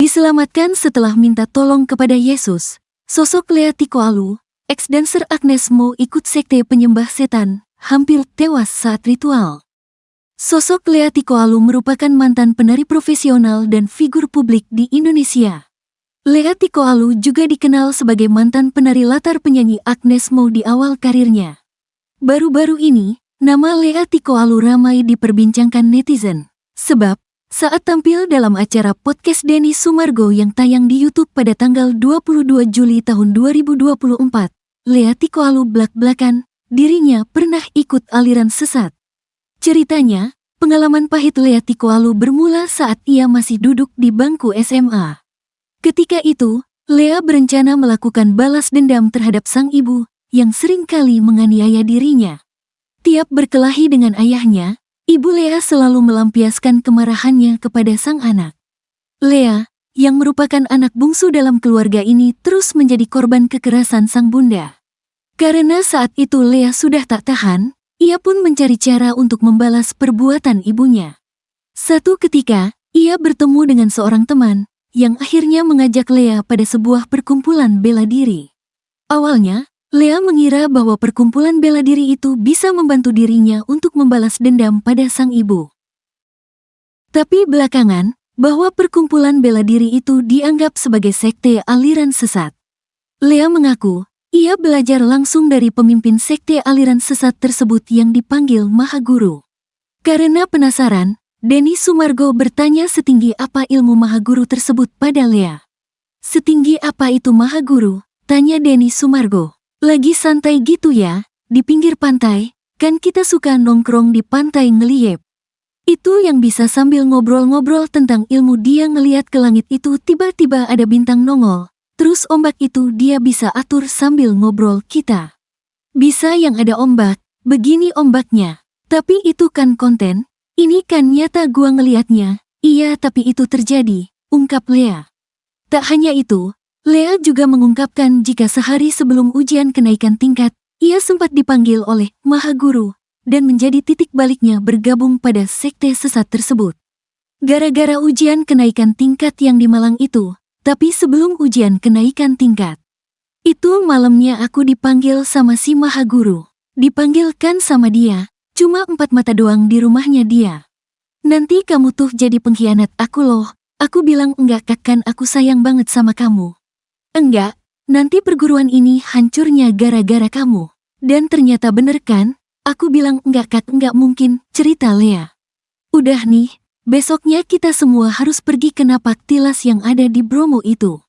Diselamatkan setelah minta tolong kepada Yesus. Sosok Lea Tikoalu, ex-dancer Agnes Mo ikut sekte penyembah setan, hampir tewas saat ritual. Sosok Lea Tikoalu merupakan mantan penari profesional dan figur publik di Indonesia. Lea Tikoalu juga dikenal sebagai mantan penari latar penyanyi Agnes Mo di awal karirnya. Baru-baru ini, nama Lea Tikoalu ramai diperbincangkan netizen. Sebab, saat tampil dalam acara podcast Denny Sumargo yang tayang di YouTube pada tanggal 22 Juli tahun 2024, Lea Tikoalu belak-belakan, dirinya pernah ikut aliran sesat. Ceritanya, pengalaman pahit Lea Tikoalu bermula saat ia masih duduk di bangku SMA. Ketika itu, Lea berencana melakukan balas dendam terhadap sang ibu, yang seringkali menganiaya dirinya. Tiap berkelahi dengan ayahnya, Ibu Lea selalu melampiaskan kemarahannya kepada sang anak. Lea, yang merupakan anak bungsu dalam keluarga ini, terus menjadi korban kekerasan sang bunda. Karena saat itu Lea sudah tak tahan, ia pun mencari cara untuk membalas perbuatan ibunya. Satu ketika, ia bertemu dengan seorang teman, yang akhirnya mengajak Lea pada sebuah perkumpulan bela diri. Awalnya, Lea mengira bahwa perkumpulan bela diri itu bisa membantu dirinya untuk membalas dendam pada sang ibu. Tapi belakangan, bahwa perkumpulan bela diri itu dianggap sebagai sekte aliran sesat. Lea mengaku, ia belajar langsung dari pemimpin sekte aliran sesat tersebut yang dipanggil Maha Guru. Karena penasaran, Denny Sumargo bertanya setinggi apa ilmu Maha Guru tersebut pada Lea. Setinggi apa itu Maha Guru? Tanya Denny Sumargo. Lagi santai gitu ya, di pinggir pantai, kan kita suka nongkrong di pantai ngeliep. Itu yang bisa sambil ngobrol-ngobrol tentang ilmu. Dia ngeliat ke langit itu tiba-tiba ada bintang nongol, terus ombak itu dia bisa atur sambil ngobrol kita. Bisa yang ada ombak, begini ombaknya, tapi itu kan konten, ini kan nyata gua ngeliatnya. Iya tapi itu terjadi, ungkap Lea. Tak hanya itu, Lea juga mengungkapkan jika sehari sebelum ujian kenaikan tingkat, ia sempat dipanggil oleh Maha Guru, dan menjadi titik baliknya bergabung pada sekte sesat tersebut. Gara-gara ujian kenaikan tingkat yang di Malang itu, tapi sebelum ujian kenaikan tingkat, itu malamnya aku dipanggil sama si Maha Guru. Dipanggilkan sama dia, cuma 4 mata doang di rumahnya dia. Nanti kamu tuh jadi pengkhianat aku loh. Aku bilang enggak kak, kan aku sayang banget sama kamu. Enggak, nanti perguruan ini hancurnya gara-gara kamu. Dan ternyata bener kan? Aku bilang enggak kak, enggak mungkin, cerita Lea. Udah nih, besoknya kita semua harus pergi ke napak tilas yang ada di Bromo itu.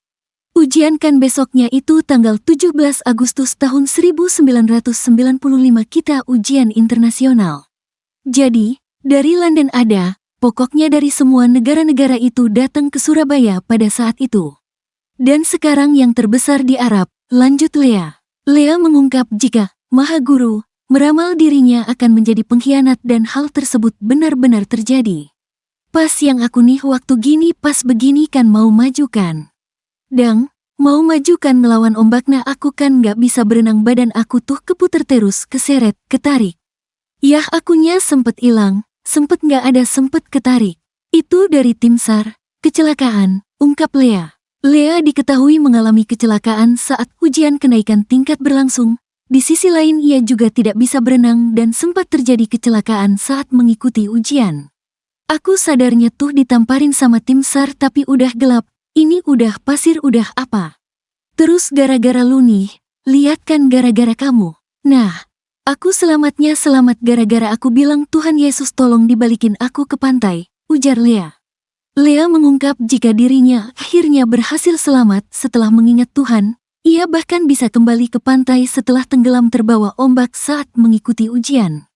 Ujian kan besoknya itu tanggal 17 Agustus tahun 1995 kita ujian internasional. Jadi, dari London ada, pokoknya dari semua negara-negara itu datang ke Surabaya pada saat itu. Dan sekarang yang terbesar di Arab, lanjut Lea. Lea mengungkap jika Maha Guru meramal dirinya akan menjadi pengkhianat dan hal tersebut benar-benar terjadi. Pas yang aku nih waktu gini pas begini kan mau maju kan. Dang, mau maju kan melawan ombaknya aku kan gak bisa berenang badan aku tuh keputer terus keseret, ketarik. Yah akunya sempet hilang, sempet gak ada sempet ketarik. Itu dari tim SAR, kecelakaan, ungkap Lea. Lea diketahui mengalami kecelakaan saat ujian kenaikan tingkat berlangsung. Di sisi lain ia juga tidak bisa berenang dan sempat terjadi kecelakaan saat mengikuti ujian. Aku sadarnya tuh ditamparin sama tim SAR tapi udah gelap, ini udah pasir udah apa. Terus gara-gara lu nih, lihat kan gara-gara kamu. Nah, aku selamatnya selamat gara-gara aku bilang Tuhan Yesus tolong dibalikin aku ke pantai, ujar Lea. Lea mengungkap jika dirinya akhirnya berhasil selamat setelah mengingat Tuhan, ia bahkan bisa kembali ke pantai setelah tenggelam terbawa ombak saat mengikuti ujian.